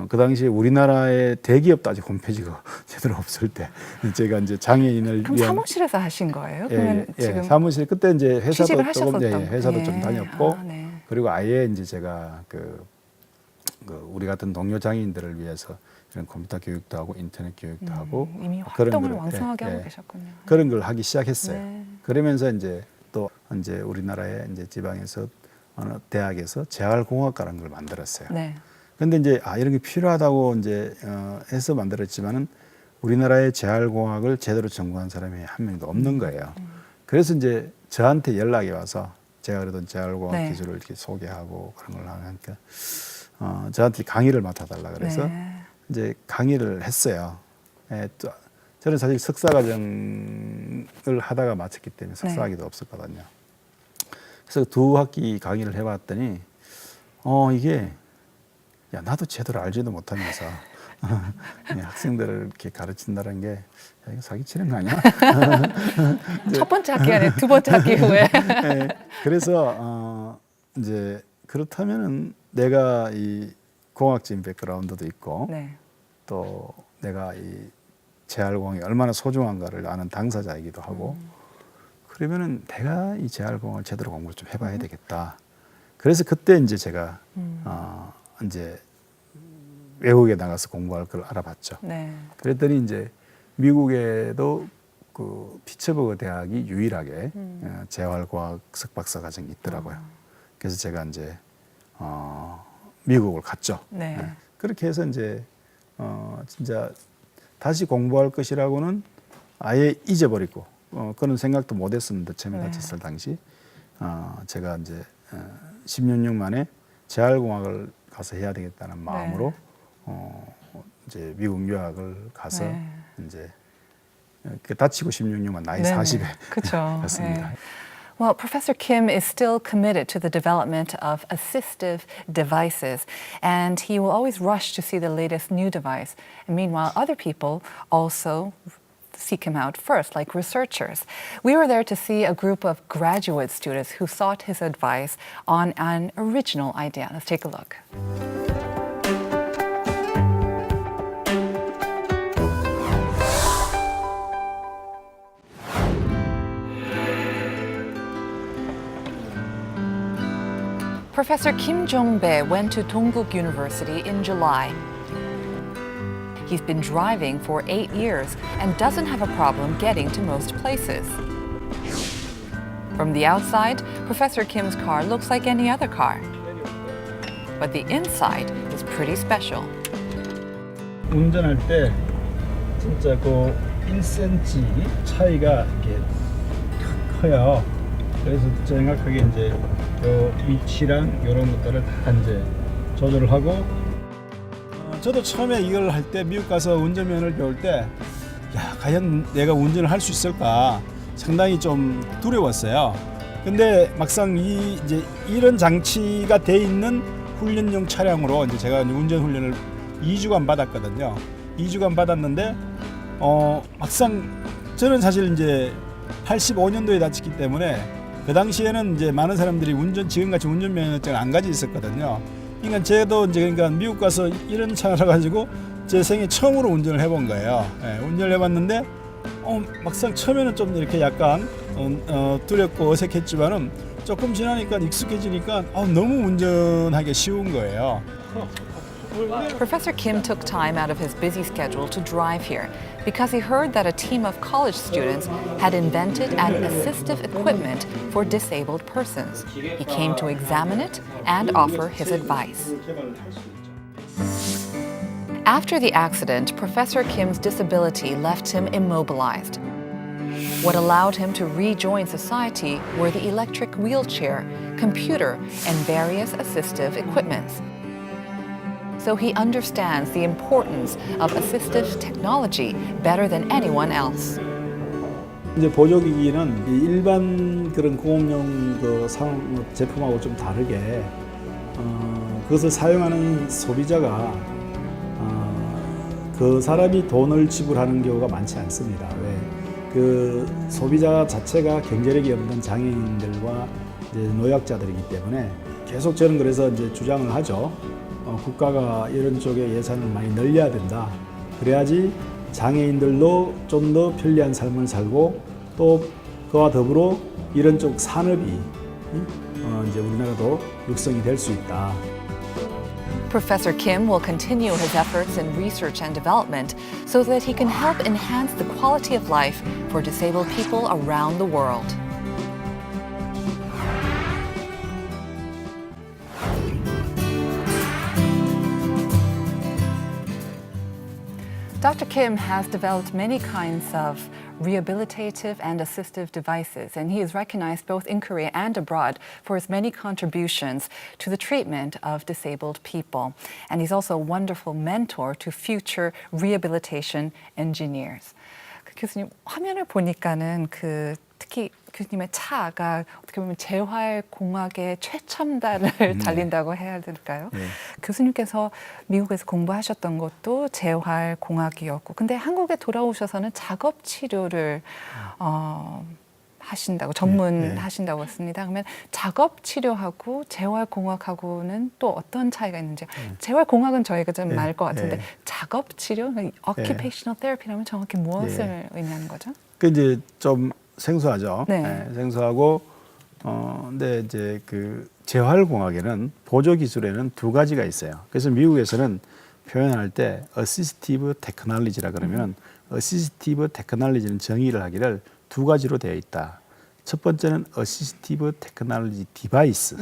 그 당시에 우리나라의 대기업도 아직 홈페이지가 제대로 없을 때 제가 이제 장애인을 그럼 위한 사무실에서 하신 거예요? 그러면 지금 사무실 그때 이제 회사도 조금 회사도 예. 좀 다녔고 네. 그리고 아예 이제 제가 그 우리 같은 동료 장애인들을 위해서 이런 컴퓨터 교육도 하고 인터넷 교육도 하고 이미 그런 활동을 걸, 왕성하게 하고 계셨군요. 그런 걸 하기 시작했어요. 네. 그러면서 이제 또 이제 우리나라의 이제 지방에서 어느 대학에서 재활공학과라는 걸 만들었어요. 네. 근데 이제 이런 게 필요하다고 이제 해서 만들었지만은 우리나라의 재활공학을 제대로 전공한 사람이 한 명도 없는 거예요. 그래서 이제 저한테 연락이 와서 제가 그래도 재활공학 기술을 이렇게 소개하고 그런 걸 하니까 저한테 강의를 맡아달라 그래서 이제 강의를 했어요. 또 저는 사실 석사 과정을 하다가 마쳤기 때문에 석사학위도 없었거든요. 그래서 2학기 강의를 해봤더니 이게 야, 나도 제대로 알지도 못하면서 학생들을 이렇게 가르친다는 게 야, 이거 사기치는 거 아니야? 첫 번째 학기 안에 두 번째 학기 후에. 그래서 이제 그렇다면은 내가 이 공학적인 백그라운드도 있고 또 내가 이 재활공학이 얼마나 소중한가를 아는 당사자이기도 하고 그러면은 내가 이 재활공학을 제대로 공부를 좀 해봐야 되겠다. 그래서 그때 이제 제가 이제 외국에 나가서 공부할 걸 알아봤죠. 그랬더니 이제 미국에도 그 피츠버그 대학이 유일하게 재활공학 석박사 과정이 있더라고요. 그래서 제가 이제 미국을 갔죠. 그렇게 해서 이제 진짜 다시 공부할 것이라고는 아예 잊어버리고 그런 생각도 못했었는데 처음에 다쳤을 당시 제가 이제 16년 만에 재활공학을 가서 해야 되겠다는 마음으로 이제 미국 유학을 가서 이제 다치고 16년만 나이 40에 갔습니다. Well, Professor Kim is still committed to the development of assistive devices, and he will always rush to see the latest new device. And meanwhile, other people also seek him out first, like researchers. We were there to see a group of graduate students who sought his advice on an original idea. Let's take a look. Professor Kim Jong-bae went to Dongguk University in July. He's been driving for 8 years and doesn't have a problem getting to most places. From the outside, Professor Kim's car looks like any other car. But the inside is pretty special. 운전할 때 진짜 그 1cm 차이가 이렇게 커요. 그래서 정확하게 이제 요 위치랑 이런 것들을 다 이제 조절을 하고 저도 처음에 이걸 할 때 미국 가서 운전면허를 배울 때 야, 과연 내가 운전을 할 수 있을까 상당히 좀 두려웠어요. 근데 막상 이제 이런 장치가 돼 있는 훈련용 차량으로 이제 제가 운전 훈련을 2주간 받았거든요. 2주간 받았는데 막상 저는 사실 이제 85년도에 다쳤기 때문에 그 당시에는 이제 많은 사람들이 지금같이 운전면허증을 안 가지고 있었거든요. 그러니까 저도 이제 그러니까 미국 가서 이런 차를 가지고 제 생애 처음으로 운전을 해본 거예요. 예, 운전을 해봤는데 막상 처음에는 좀 이렇게 약간 두렵고 어색했지만은 조금 지나니까 익숙해지니까 너무 운전하기 쉬운 거예요. Professor Kim took time out of his busy schedule to drive here because he heard that a team of college students had invented an assistive equipment for disabled persons. He came to examine it and offer his advice. After the accident, Professor Kim's disability left him immobilized. What allowed him to rejoin society were the electric wheelchair, computer, and various assistive equipments. So he understands the importance of assistive technology better than anyone else. 이제 보조기기는 일반 그런 공업용 그 상업 제품하고 좀 다르게 그것을 사용하는 소비자가 그 사람이 돈을 지불하는 경우가 많지 않습니다. 왜? 그 소비자 자체가 경제력이 없는 장애인들과 이제 노약자들이기 때문에 계속 저는 그래서 이제 주장을 하죠. 국가가 이런 쪽에 예산을 많이 늘려야 된다. 그래야지 장애인들도 좀 더 편리한 삶을 살고 또 그와 더불어 이런 쪽 산업이 이제 우리나라도 육성이 될 수 있다. Professor Kim will continue his efforts in research and development so that he can help enhance the quality of life for disabled people around the world. Dr. Kim has developed many kinds of rehabilitative and assistive devices, and he is recognized both in Korea and abroad for his many contributions to the treatment of disabled people. And he's also a wonderful mentor to future rehabilitation engineers. 교수님, 화면을 보니까는 특히 교수님의 차가 어떻게 보면 재활공학의 최첨단을 달린다고 해야 될까요? 네. 교수님께서 미국에서 공부하셨던 것도 재활공학이었고, 근데 한국에 돌아오셔서는 작업 치료를 하신다고 전문하신다고 했습니다. 그러면 작업 치료하고 재활공학하고는 또 어떤 차이가 있는지. 재활공학은 저희가 좀 알 것 같은데 작업 치료, occupational therapy라면 정확히 무엇을 의미하는 거죠? 그 이제 좀 생소하죠. 네. 네, 생소하고 근데 이제 그 재활공학에는 보조 기술에는 두 가지가 있어요. 그래서 미국에서는 표현할 때 assistive technology라 그러면 assistive technology는 정의를 하기를 두 가지로 되어 있다. 첫 번째는 assistive technology device,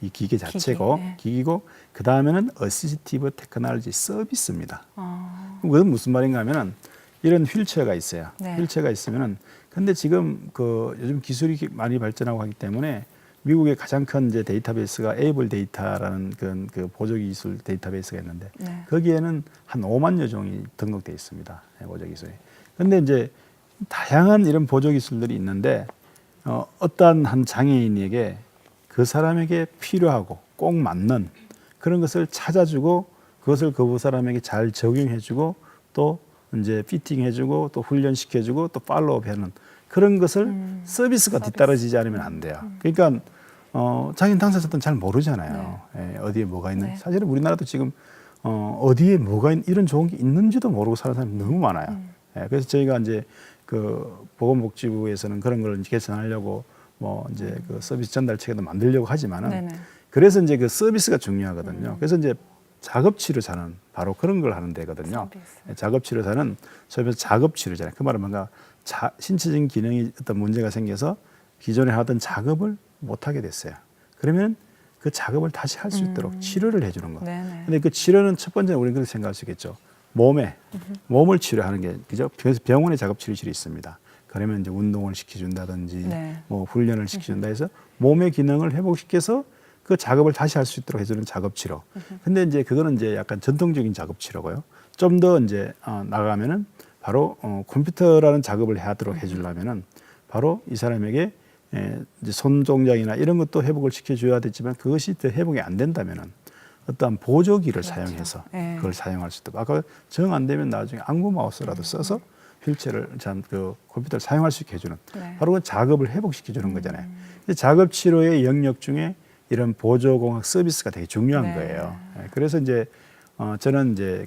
이 기계 자체고 기기고 그 다음에는 assistive technology 서비스입니다. 그건 무슨 말인가 하면은 이런 휠체어가 있어요. 네. 휠체어가 있으면은 근데 지금 그 요즘 기술이 많이 발전하고 하기 때문에 미국의 가장 큰 이제 데이터베이스가 에이블 데이터라는 그 보조 기술 데이터베이스가 있는데 거기에는 한 5만여 종이 등록돼 있습니다. 보조 기술이. 근데 이제 다양한 이런 보조 기술들이 있는데 어떠한 한 장애인에게 그 사람에게 필요하고 꼭 맞는 그런 것을 찾아주고 그것을 그 사람에게 잘 적용해주고 또 이제 피팅해주고 또 훈련시켜주고 또 팔로우하는 그런 것을 서비스가 뒤따라지지 않으면 안 돼요. 그러니까 자기는 당사자들은 잘 모르잖아요. 예, 어디에 뭐가 있는. 네. 사실은 우리나라도 지금 어디에 뭐가 이런 좋은 게 있는지도 모르고 사는 사람이 너무 많아요. 예, 그래서 저희가 이제 그 보건복지부에서는 그런 걸 이제 개선하려고 뭐 이제 그 서비스 전달 체계도 만들려고 하지만은 네네. 그래서 이제 그 서비스가 중요하거든요. 그래서 이제 작업치료사는 바로 그런 걸 하는 데거든요. 서비스. 작업치료사는 소위 말해서 작업치료잖아요. 그 말은 뭔가 신체적인 기능이 어떤 문제가 생겨서 기존에 하던 작업을 못 하게 됐어요. 그러면 그 작업을 다시 할 수 있도록 치료를 해주는 거. 네네. 근데 그 치료는 첫 번째는 우리는 그렇게 생각할 수 있겠죠. 몸을 치료하는 게 그죠? 그래서 병원에 작업치료실이 있습니다. 그러면 이제 운동을 시켜준다든지 네. 뭐 훈련을 시켜준다 해서 몸의 기능을 회복시켜서 그 작업을 다시 할 수 있도록 해주는 작업치료. 근데 이제 그거는 이제 약간 전통적인 작업치료고요. 좀 더 이제 나가면은 바로 컴퓨터라는 작업을 하도록 해주려면은 바로 이 사람에게 이제 손 동작이나 이런 것도 회복을 시켜줘야 되지만 그것이 더 회복이 안 된다면은 어떠한 보조기를 그렇죠. 사용해서 네. 그걸 사용할 수 있도록. 아까 정 안 되면 나중에 안구 마우스라도 써서 휠체어를 그 컴퓨터를 사용할 수 있게 해주는 네. 바로 그 작업을 회복시켜 주는 거잖아요. 작업 치료의 영역 중에 이런 보조공학 서비스가 되게 중요한 네. 거예요. 그래서 이제 저는 이제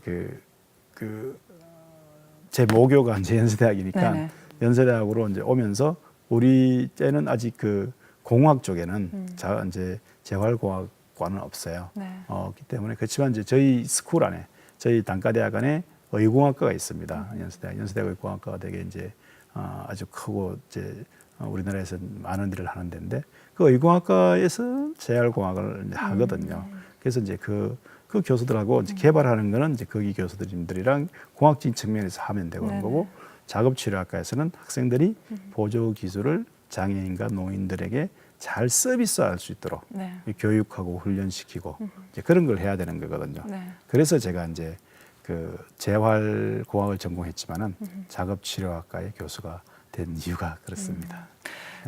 제 모교가 이제 연세대학이니까 네네. 연세대학으로 이제 오면서 우리 때는 아직 그 공학 쪽에는 이제 재활공학과는 없어요. 네. 그렇기 때문에 그렇지만 이제 저희 스쿨 안에 저희 단과대학 안에 의공학과가 있습니다. 연세대학 의공학과가 되게 이제 아주 크고 이제 우리나라에서 많은 일을 하는 데인데 그 의공학과에서 재활공학을 이제 하거든요. 그래서 이제 그 교수들하고 이제 개발하는 거는 이제 거기 교수들님들이랑 공학적인 측면에서 하면 되는 네네. 거고 작업치료학과에서는 학생들이 보조 기술을 장애인과 노인들에게 잘 서비스할 수 있도록 네. 교육하고 훈련시키고 이제 그런 걸 해야 되는 거거든요. 네. 그래서 제가 이제 그 재활공학을 전공했지만은 작업치료학과의 교수가 된 이유가 그렇습니다.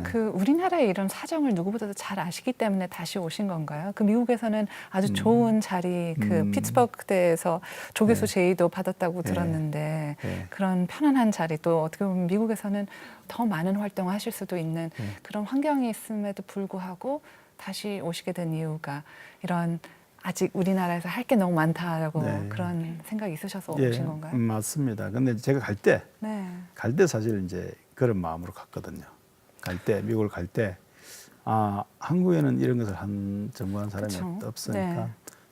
그 우리나라의 이런 사정을 누구보다도 잘 아시기 때문에 다시 오신 건가요? 그 미국에서는 아주 좋은 자리, 그 피츠버그대에서 조교수 제의도 받았다고 들었는데 네. 그런 편안한 자리 또 어떻게 보면 미국에서는 더 많은 활동을 하실 수도 있는 그런 환경이 있음에도 불구하고 다시 오시게 된 이유가 이런 아직 우리나라에서 할 게 너무 많다라고 네. 그런 생각이 있으셔서 예, 오신 건가요? 맞습니다. 근데 제가 갈 때 네. 사실 이제 그런 마음으로 갔거든요. 미국을 갈 때, 한국에는 이런 것을 전공한 사람이 그쵸. 없으니까 네.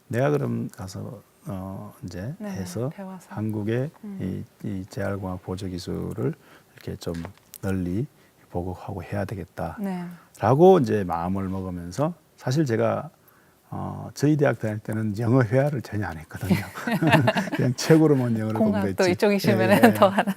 내가 그럼 가서 이제 네, 해서 배워서. 한국의 이 재활공학 보조 기술을 이렇게 좀 널리 보급하고 해야 되겠다라고 네. 이제 마음을 먹으면서 사실 제가 저희 대학 다닐 때는 영어 회화를 전혀 안 했거든요. 그냥 책으로만 영어를 공학도 공부했지. 이쪽이시면 더 하나.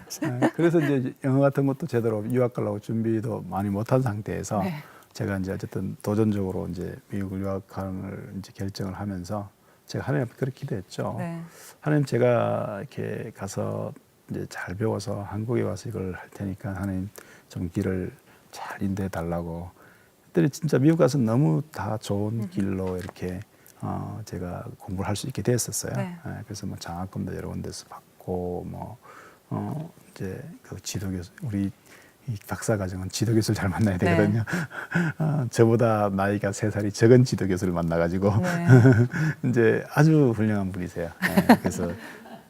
그래서 이제 영어 같은 것도 제대로 유학 가려고 준비도 많이 못한 상태에서 네. 제가 이제 어쨌든 도전적으로 이제 미국을 유학을 이제 결정을 하면서 제가 하나님 앞에 그렇게 기도했죠. 네. 하나님 제가 이렇게 가서 이제 잘 배워서 한국에 와서 이걸 할 테니까 하나님 좀 길을 잘 인도해 달라고. 그때 진짜 미국 가서 너무 다 좋은 길로 이렇게 제가 공부를 할 수 있게 됐었어요. 네. 그래서 뭐 장학금도 여러 군데서 받고 뭐 이제 그 지도교수 우리 이 박사 과정은 지도교수를 잘 만나야 되거든요. 저보다 나이가 3살이 적은 지도교수를 만나가지고 네. 이제 아주 훌륭한 분이세요. 그래서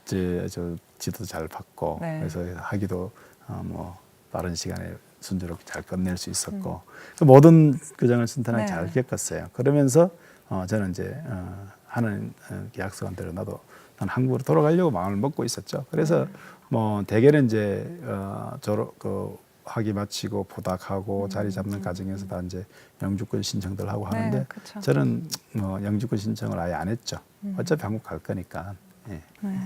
저 지도도 잘 받고 네. 그래서 하기도 뭐 빠른 시간에 순조롭게 잘 끝낼 수 있었고 그 모든 과정을 순탄하게 네. 잘 겪었어요. 그러면서 저는 이제 하는 약속한 대로 나도 난 한국으로 돌아가려고 마음을 먹고 있었죠. 그래서 뭐 대개는 이제 학위 마치고 포닥하고 자리 잡는 과정에서 다 이제 영주권 신청들 하고 네, 하는데 그쵸. 저는 뭐 영주권 신청을 아예 안 했죠. 어차피 한국 갈 거니까. 예. 네.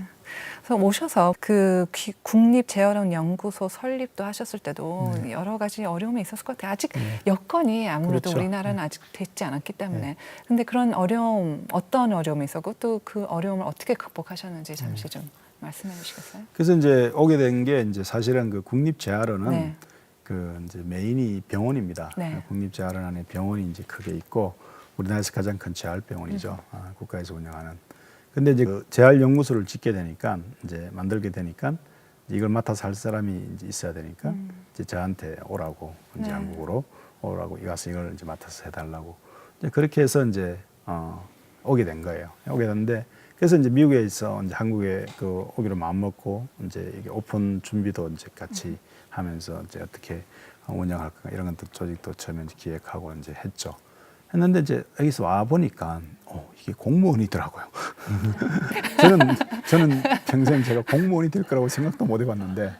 그래서 오셔서 그 국립재활원연구소 설립도 하셨을 때도 여러 가지 어려움이 있었을 것 같아요. 아직 여건이 아무래도 그렇죠. 우리나라는 아직 됐지 않았기 때문에. 근데 그런 어려움, 어떤 어려움이 있었고 또 그 어려움을 어떻게 극복하셨는지 잠시 좀 말씀해 주시겠어요? 그래서 이제 오게 된 게 이제 사실은 그 국립재활원은 네. 그 이제 메인이 병원입니다. 네. 국립재활원 안에 병원이 이제 크게 있고 우리나라에서 가장 큰 재활병원이죠. 국가에서 운영하는. 근데 이제 그 재활연구소를 짓게 되니까 이제 만들게 되니까 이걸 맡아서 할 사람이 이제 있어야 되니까 이제 저한테 오라고 이제 네. 한국으로 오라고 가서 이걸 이제 맡아서 해달라고 이제 그렇게 해서 이제 오게 된 거예요. 오게 됐는데 그래서 이제 미국에 있어 이제 한국에 그 오기로 마음 먹고 이제 이게 오픈 준비도 이제 같이 하면서 이제 어떻게 운영할까 이런 것도 조직도 처음에 이제 기획하고 이제 했죠. 했는데 이제 여기서 와 보니까 이게 공무원이더라고요. 저는 평생 제가 공무원이 될 거라고 생각도 못 해봤는데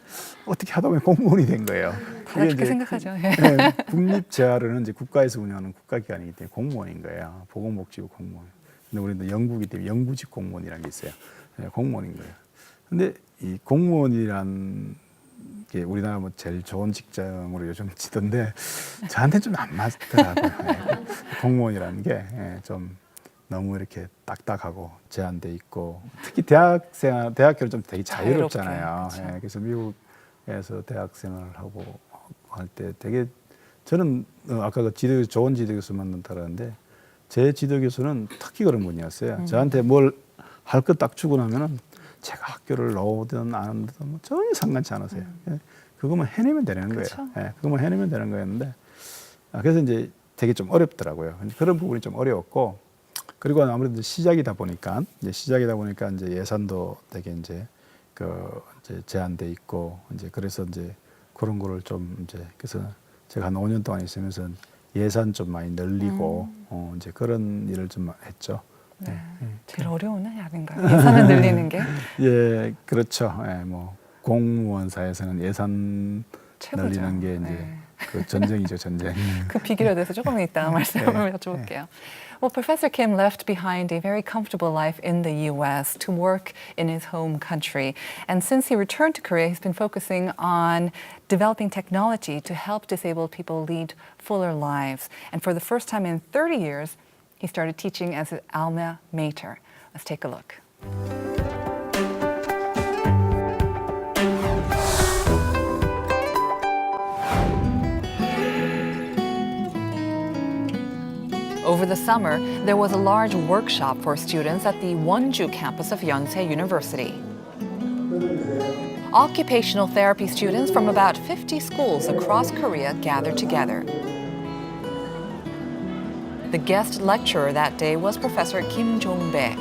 어떻게 하다 보니 공무원이 된 거예요. 다 그렇게 생각하죠. 예. 네, 국립재활은 이제 국가에서 운영하는 국가기관이기 때문에 공무원인 거예요. 보건복지부 공무원. 근데 우리는 영국이기 때문에 영구직 공무원이라는 게 있어요. 네, 공무원인 거예요. 근데 이 공무원이란 게 우리나라 뭐 제일 좋은 직장으로 요즘 치던데 저한테 좀 안 맞더라고요. 네. 공무원이라는 게 좀 너무 이렇게 딱딱하고 제한돼 있고 특히 대학교는 좀 되게 자유롭잖아요. 자유롭게, 그래서 미국에서 대학생활을 하고 할 때 되게 저는 아까 그 좋은 지도교수 만난다 그러는데 제 지도교수는 특히 그런 분이었어요. 저한테 뭘 할 것 딱 주고 나면은 제가 학교를 넣든 안 넣든 뭐 전혀 상관치 않으세요. 그거만 해내면 되는 그쵸? 거예요. 그거만 해내면 되는 거였는데 그래서 이제 되게 좀 어렵더라고요. 그런 부분이 좀 어려웠고 그리고 아무래도 시작이다 보니까 이제 예산도 되게 이제 이제 제한돼 있고 이제 그래서 이제 그런 거를 좀 이제 그래서 제가 한 5년 동안 있으면서 예산 좀 많이 늘리고 이제 그런 일을 좀 했죠. 네. 제일 어려운 아닌가요? 예산을 늘리는 게 예, 그렇죠. 뭐 공무원사에서는 예산 최고죠. 늘리는 게 이제 그 전쟁이죠, 전쟁. 그 비결에 대해서 조금 이따 말씀을 여쭤볼게요. Well, Professor Kim left behind a very comfortable life in the U.S. to work in his home country. And since he returned to Korea, he's been focusing on developing technology to help disabled people lead fuller lives. And for the first time in 30 years, he started teaching as an alma mater. Let's take a look. Over the summer, there was a large workshop for students at the Wonju campus of Yonsei University. Occupational therapy students from about 50 schools across Korea gathered together. The guest lecturer that day was Professor Kim Jong-bae.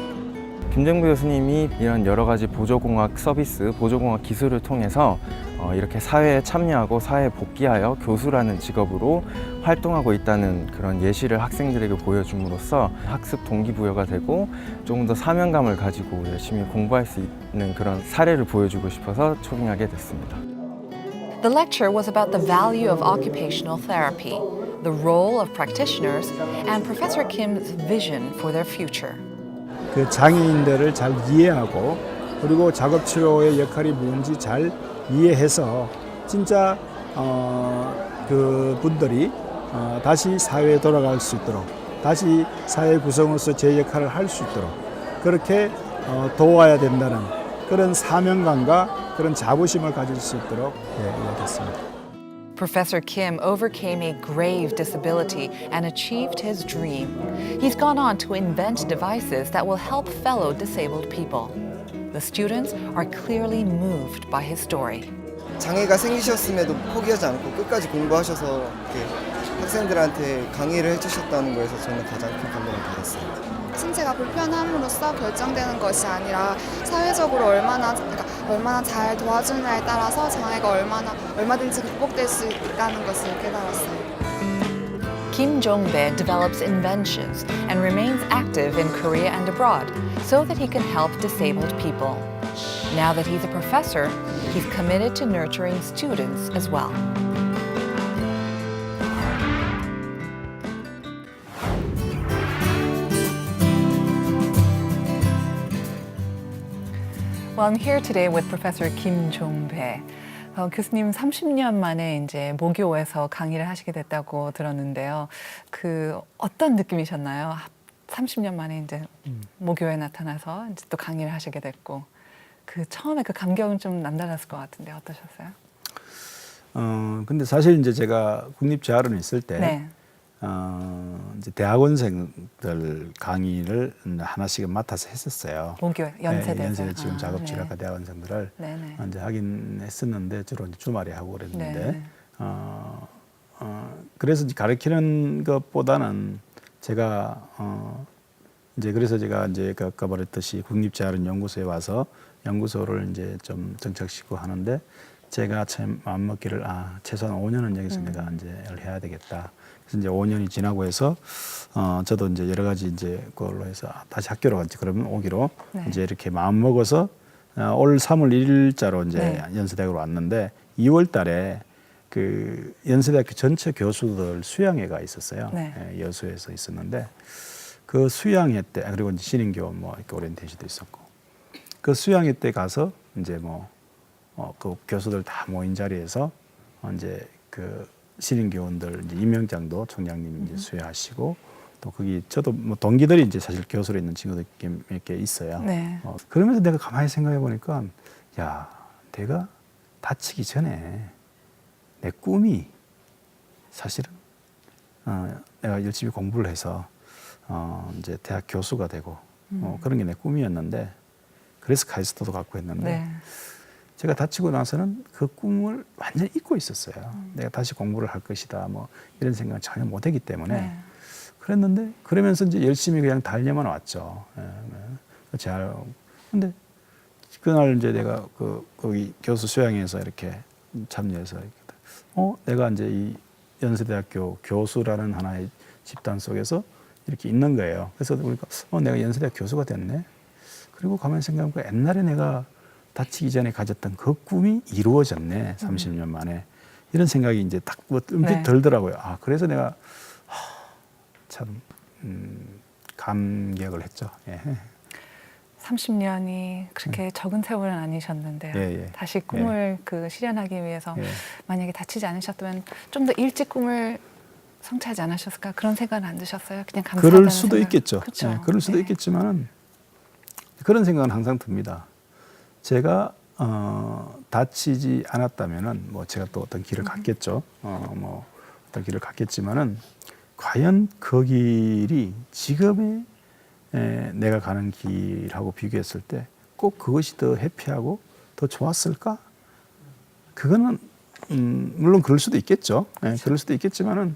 김정배 교수님이 이런 여러 가지 보조공학 서비스, 보조공학 기술을 통해서 이렇게 사회에 참여하고 사회에 복귀하여 교수라는 직업으로 활동하고 있다는 그런 예시를 학생들에게 보여줌으로써 학습 동기부여가 되고 조금 더 사명감을 가지고 열심히 공부할 수 있는 그런 사례를 보여주고 싶어서 초빙하게 됐습니다. The lecture was about the value of occupational therapy, the role of practitioners, and Professor Kim's vision for their future. 그 장애인들을 잘 이해하고 그리고 작업 치료의 역할이 뭔지 잘 이해해서 진짜 그 분들이 다시 사회에 돌아갈 수 있도록 다시 사회 구성으로서 제 역할을 할 수 있도록 그렇게 도와야 된다는 그런 사명감과 그런 자부심을 가질 수 있도록 이야기했습니다. Professor Kim overcame a grave disability and achieved his dream. He's gone on to invent devices that will help fellow disabled people. The students are clearly moved by his story. 장애가 생기셨음에도 포기하지 않고 끝까지 공부하셔서 이렇게 학생들한테 강의를 해주셨다는 거에서 저는 가장 큰 감동을 받았습니다. 신체가 불편함으로써 결정되는 것이 아니라 사회적으로 얼마나 잘 도와주느냐에 따라서 장애가 얼마든지 극복될 수 있다는 것을 깨달았어요. Kim Jong-bae develops inventions and remains active in Korea and abroad so that he can help disabled people. Now that he's a professor, he's committed to nurturing students as well. Well, I'm here today with Professor Kim Jong-bae. 교수님 30년 만에 이제 모교에서 강의를 하시게 됐다고 들었는데요. 그 어떤 느낌이셨나요? 30년 만에 이제 모교에 나타나서 이제 또 강의를 하시게 됐고 그 처음에 그 감격은 좀 남달랐을 것 같은데 어떠셨어요? 근데 사실 이제 제가 국립재활원에 있을 때 네. 이제 대학원생들 강의를 하나씩은 맡아서 했었어요. 모교 연세대. 연세대 지금 작업질학과 대학원생들을 네네. 이제 하긴 했었는데 주로 이제 주말에 하고 그랬는데 네. 그래서 이제 가르치는 것보다는 제가 이제 그래서 제가 이제 아까 말했듯이 국립재활원연구소에 와서 연구소를 이제 좀 정착시키고 하는데 제가 참 마음먹기를 최소한 5년은 여기서 내가 이제 해야 되겠다. 그래서 이제 5년이 지나고 해서 저도 이제 여러 가지 이제 그걸로 해서 다시 학교로 갔지 그러면 오기로 네. 이제 이렇게 마음 먹어서 올 3월 1일자로 이제 네. 연세대학으로 왔는데 2월 달에 그 연세대학교 전체 교수들 수양회가 있었어요. 네. 여수에서 있었는데 그 수양회 때 그리고 이제 신인교원 뭐 이렇게 오리엔테이션도 있었고 그 수양회 때 가서 이제 그 교수들 다 모인 자리에서 이제 그 신인교원들 이제 임명장도 총장님이 이제 수여하시고 또 거기 저도 뭐 동기들이 이제 사실 교수로 있는 친구들 몇 개 있어요. 네. 그러면서 내가 가만히 생각해 보니까 야, 내가 다치기 전에 내 꿈이 사실은 내가 열심히 공부를 해서 이제 대학 교수가 되고 그런 게 내 꿈이었는데 그래서 카이스트도 갖고 했는데 네. 제가 다치고 나서는 그 꿈을 완전히 잊고 있었어요. 내가 다시 공부를 할 것이다 뭐 이런 생각을 전혀 못했기 때문에 네. 그랬는데 그러면서 이제 열심히 그냥 달려만 왔죠. 잘 근데 그날 이제 내가 거기 교수 수양회에서 이렇게 참여해서 내가 이제 이 연세대학교 교수라는 하나의 집단 속에서 이렇게 있는 거예요. 그래서 보니까 내가 연세대학 교수가 됐네. 그리고 가만히 생각해보니까 옛날에 내가 다치기 전에 가졌던 그 꿈이 이루어졌네. 30년 만에. 이런 생각이 이제 딱 네. 들더라고요. 그래서 내가 참 감격을 했죠. 예. 30년이 그렇게 적은 세월은 아니셨는데요. 예, 예. 다시 꿈을 실현하기 위해서 예. 만약에 다치지 않으셨다면 좀 더 일찍 꿈을 성취하지 않으셨을까 그런 생각은 안 드셨어요? 그냥 감사하다는 그럴 수도 생각. 있겠죠. 그렇죠. 예, 그럴 수도 네. 있겠지만은 그런 생각은 항상 듭니다. 제가 다치지 않았다면은 뭐 제가 또 어떤 길을 갔겠죠. 뭐 어떤 길을 갔겠지만은 과연 그 길이 지금의 내가 가는 길하고 비교했을 때 꼭 그것이 더 해피하고 더 좋았을까? 그거는 물론 그럴 수도 있겠죠. 그럴 수도 있겠지만은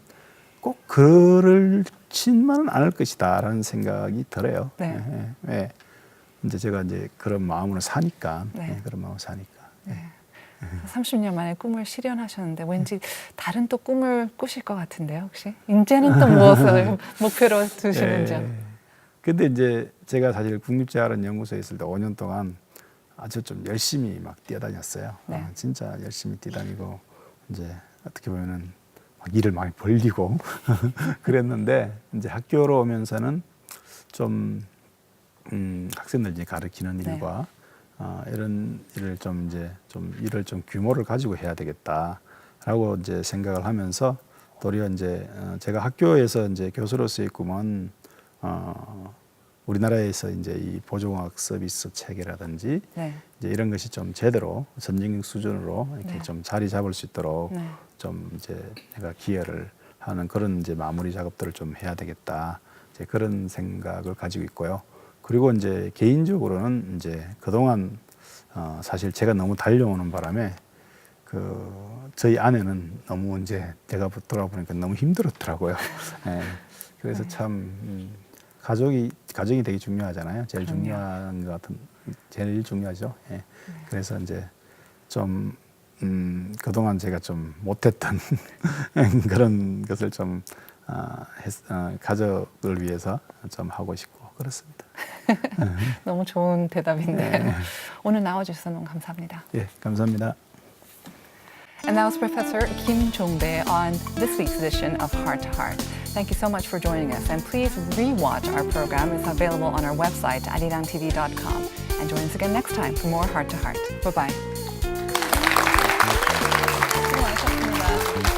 꼭 그럴지만은 않을 것이다라는 생각이 들어요. 네. 이제 제가 이제 그런 마음으로 사니까 네. 그런 마음으로 사니까. 30년 만에 꿈을 실현하셨는데 왠지 다른 또 꿈을 꾸실 것 같은데요, 혹시? 이제는 또 무엇을 목표로 두시는지요? 근데 이제 제가 사실 국립재활원연구소에 있을 때 5년 동안 아주 좀 열심히 막 뛰어다녔어요. 네. 진짜 열심히 뛰다니고 이제 어떻게 보면은 막 일을 많이 벌리고 그랬는데 이제 학교로 오면서는 좀 학생들 이제 가르치는 네. 일과 이런 일을 좀 이제 좀 일을 좀 규모를 가지고 해야 되겠다라고 이제 생각을 하면서 도리어 이제 제가 학교에서 이제 교수로서의 꿈은 우리나라에서 이제 이 보조공학 서비스 체계라든지 네. 이제 이런 것이 좀 제대로 선진국 수준으로 이렇게 네. 좀 자리 잡을 수 있도록 네. 좀 이제 내가 기여를 하는 그런 이제 마무리 작업들을 좀 해야 되겠다. 이제 그런 생각을 가지고 있고요. 그리고 이제 개인적으로는 이제 그동안 사실 제가 너무 달려오는 바람에 저희 아내는 너무 이제 제가 돌아보니까 너무 힘들었더라고요. 예. 그래서 참 가정이 되게 중요하잖아요. 제일 그럼요. 중요한 것 같은 제일 중요하죠. 예. 그래서 이제 좀 그동안 제가 좀 못했던 그런 것을 좀 가족을 위해서 좀 하고 싶고 그렇습니다. 너무 좋은 대답인데요. 네. 오늘 나와주셔서 너무 감사합니다. 예, 감사합니다. And that was Professor Kim Jong-bae on this week's edition of Heart to Heart. Thank you so much for joining us, and please rewatch our program. It's available on our website, arirangtv.com. And join us again next time for more Heart to Heart. Bye-bye. 수고하셨습니다.